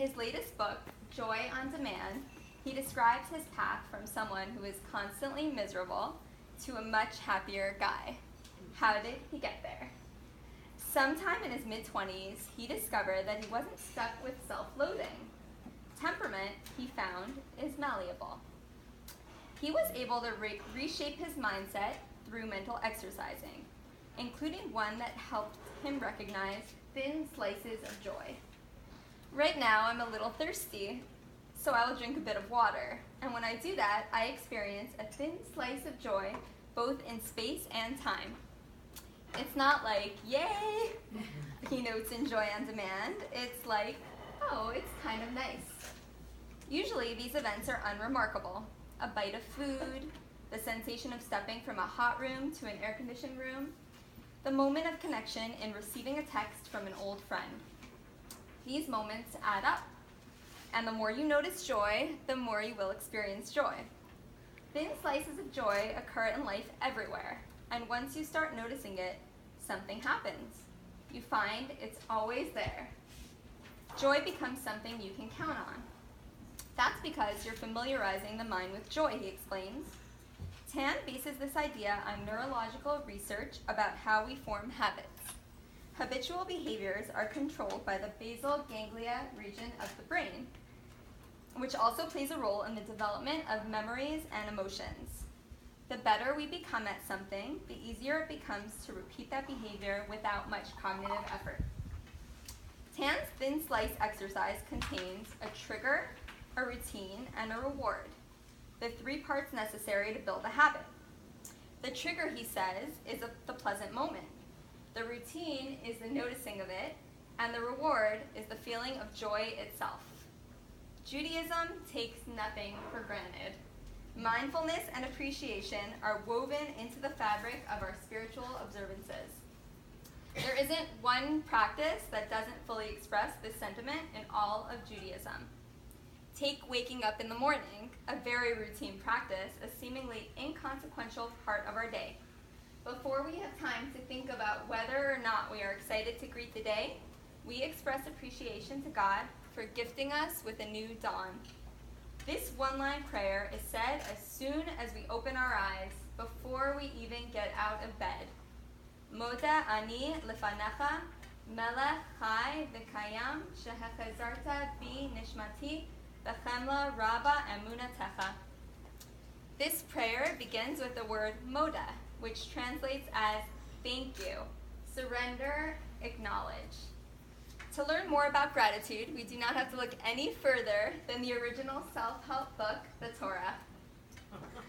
his latest book, Joy on Demand, he describes his path from someone who is constantly miserable to a much happier guy. How did he get there? Sometime in his mid-20s, he discovered that he wasn't stuck with self-loathing. Temperament, he found, is malleable. He was able to reshape his mindset through mental exercising, including one that helped him recognize thin slices of joy. Right now, I'm a little thirsty, so I will drink a bit of water. And when I do that, I experience a thin slice of joy, both in space and time. It's not like, yay, he notes in Joy on Demand. It's like, oh, it's kind of nice. Usually, these events are unremarkable. A bite of food, the sensation of stepping from a hot room to an air-conditioned room, the moment of connection in receiving a text from an old friend. These moments add up, and the more you notice joy, the more you will experience joy. Thin slices of joy occur in life everywhere, and once you start noticing it, something happens. You find it's always there. Joy becomes something you can count on. That's because you're familiarizing the mind with joy, he explains. Tan bases this idea on neurological research about how we form habits. Habitual behaviors are controlled by the basal ganglia region of the brain, which also plays a role in the development of memories and emotions. The better we become at something, the easier it becomes to repeat that behavior without much cognitive effort. Tan's thin slice exercise contains a trigger, a routine, and a reward, the three parts necessary to build a habit. The trigger, he says, is the pleasant moment. The routine is the noticing of it, and the reward is the feeling of joy itself. Judaism takes nothing for granted. Mindfulness and appreciation are woven into the fabric of our spiritual observances. There isn't one practice that doesn't fully express this sentiment in all of Judaism. Take waking up in the morning, a very routine practice, a seemingly inconsequential part of our day. Before we have time to think about whether or not we are excited to greet the day, we express appreciation to God for gifting us with a new dawn. This one-line prayer is said as soon as we open our eyes, before we even get out of bed. Modeh Ani lefanecha, melech chai v'kayam, shehechazarta bi nishmati, v'chemla rabba emunatecha. This prayer begins with the word modeh, which translates as thank you, surrender, acknowledge. To learn more about gratitude, we do not have to look any further than the original self-help book, the Torah.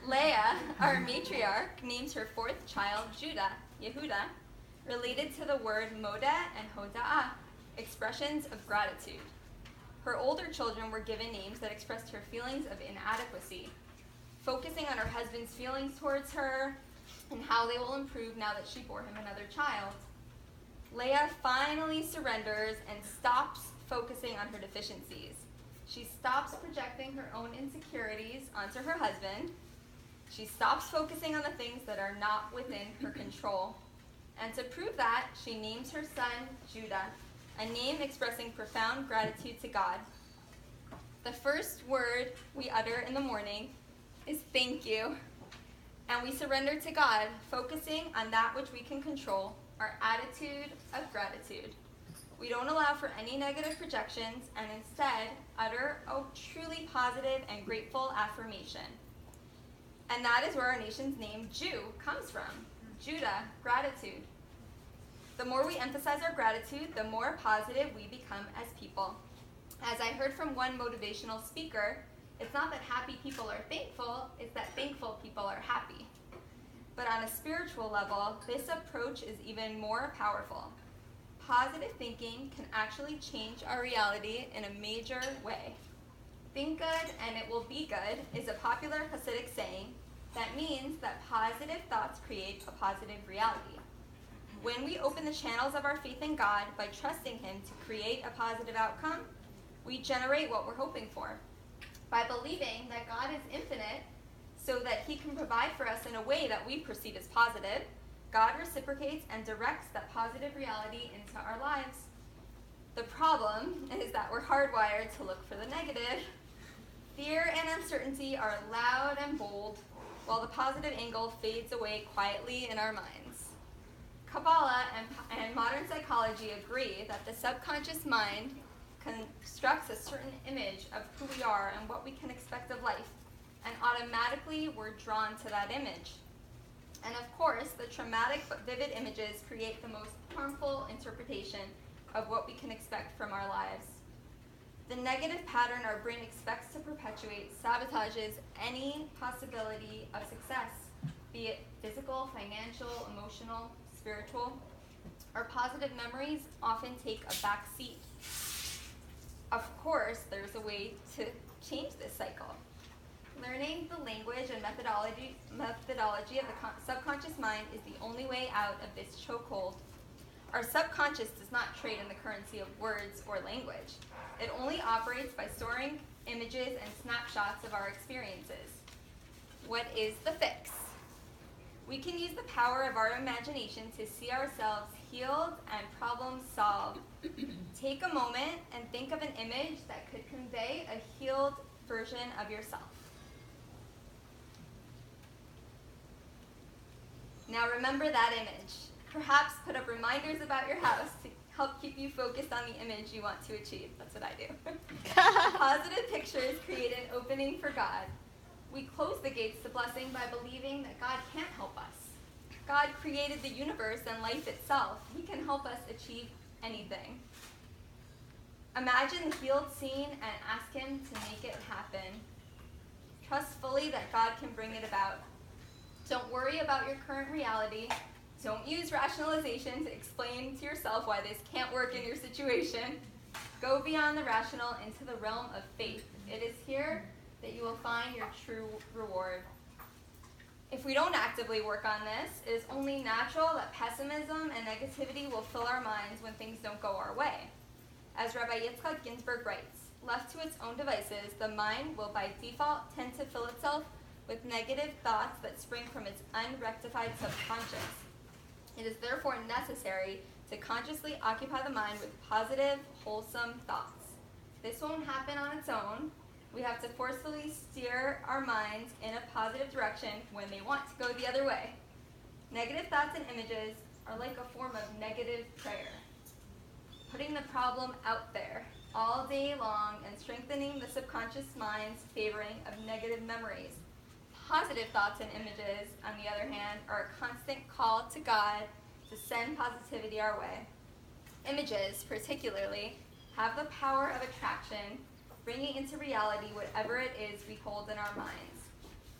Leah, our matriarch, names her fourth child, Yehuda, related to the word modeh and hoda'ah, expressions of gratitude. Her older children were given names that expressed her feelings of inadequacy, focusing on her husband's feelings towards her and how they will improve now that she bore him another child. Leah finally surrenders and stops focusing on her deficiencies. She stops projecting her own insecurities onto her husband. She stops focusing on the things that are not within her control. And to prove that, she names her son Judah, a name expressing profound gratitude to God. The first word we utter in the morning is thank you. And we surrender to God, focusing on that which we can control, our attitude of gratitude. We don't allow for any negative projections and instead utter a truly positive and grateful affirmation. And that is where our nation's name, Jew, comes from. Judah, gratitude. The more we emphasize our gratitude, the more positive we become as people. As I heard from one motivational speaker, it's not that happy people are thankful, it's that thankful people are happy. But on a spiritual level, this approach is even more powerful. Positive thinking can actually change our reality in a major way. Think good and it will be good is a popular Hasidic saying that means that positive thoughts create a positive reality. When we open the channels of our faith in God by trusting Him to create a positive outcome, we generate what we're hoping for. By believing that God is infinite so that He can provide for us in a way that we perceive as positive, God reciprocates and directs that positive reality into our lives. The problem is that we're hardwired to look for the negative. Fear and uncertainty are loud and bold, while the positive angle fades away quietly in our minds. Kabbalah and modern psychology agree that the subconscious mind constructs a certain image of who we are and what we can expect of life, and automatically we're drawn to that image. And of course, the traumatic but vivid images create the most harmful interpretation of what we can expect from our lives. The negative pattern our brain expects to perpetuate sabotages any possibility of success, be it physical, financial, emotional, spiritual. Our positive memories often take a back seat. Of course, there's a way to change this cycle. Learning the language and methodology of the subconscious mind is the only way out of this chokehold. Our subconscious does not trade in the currency of words or language. It only operates by storing images and snapshots of our experiences. What is the fix? We can use the power of our imagination to see ourselves healed and problem solved. Take a moment and think of an image that could convey a healed version of yourself. Now remember that image. Perhaps put up reminders about your house to help keep you focused on the image you want to achieve. That's what I do. Positive pictures create an opening for God. We close the gates to blessing by believing that God can't help us. God created the universe and life itself. He can help us achieve anything. Imagine the healed scene and ask Him to make it happen. Trust fully that God can bring it about. Don't worry about your current reality. Don't use rationalization to explain to yourself why this can't work in your situation. Go beyond the rational into the realm of faith. It is here that you will find your true reward. If we don't actively work on this, it is only natural that pessimism and negativity will fill our minds when things don't go our way. As Rabbi Yitzchak Ginsburg writes, left to its own devices, the mind will by default tend to fill itself with negative thoughts that spring from its unrectified subconscious. It is therefore necessary to consciously occupy the mind with positive, wholesome thoughts. This won't happen on its own. We have to forcefully steer our minds in a positive direction when they want to go the other way. Negative thoughts and images are like a form of negative prayer. Putting the problem out there all day long and strengthening the subconscious mind's favoring of negative memories. Positive thoughts and images, on the other hand, are a constant call to God to send positivity our way. Images, particularly, have the power of attraction, bringing into reality whatever it is we hold in our minds.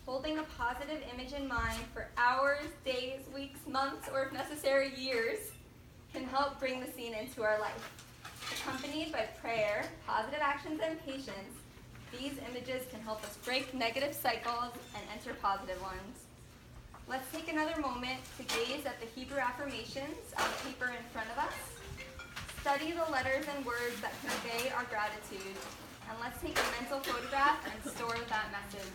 Holding a positive image in mind for hours, days, weeks, months, or if necessary, years, can help bring the scene into our life. Accompanied by prayer, positive actions, and patience, these images can help us break negative cycles and enter positive ones. Let's take another moment to gaze at the Hebrew affirmations on the paper in front of us. Study the letters and words that convey our gratitude, and let's take a mental photograph and store that message.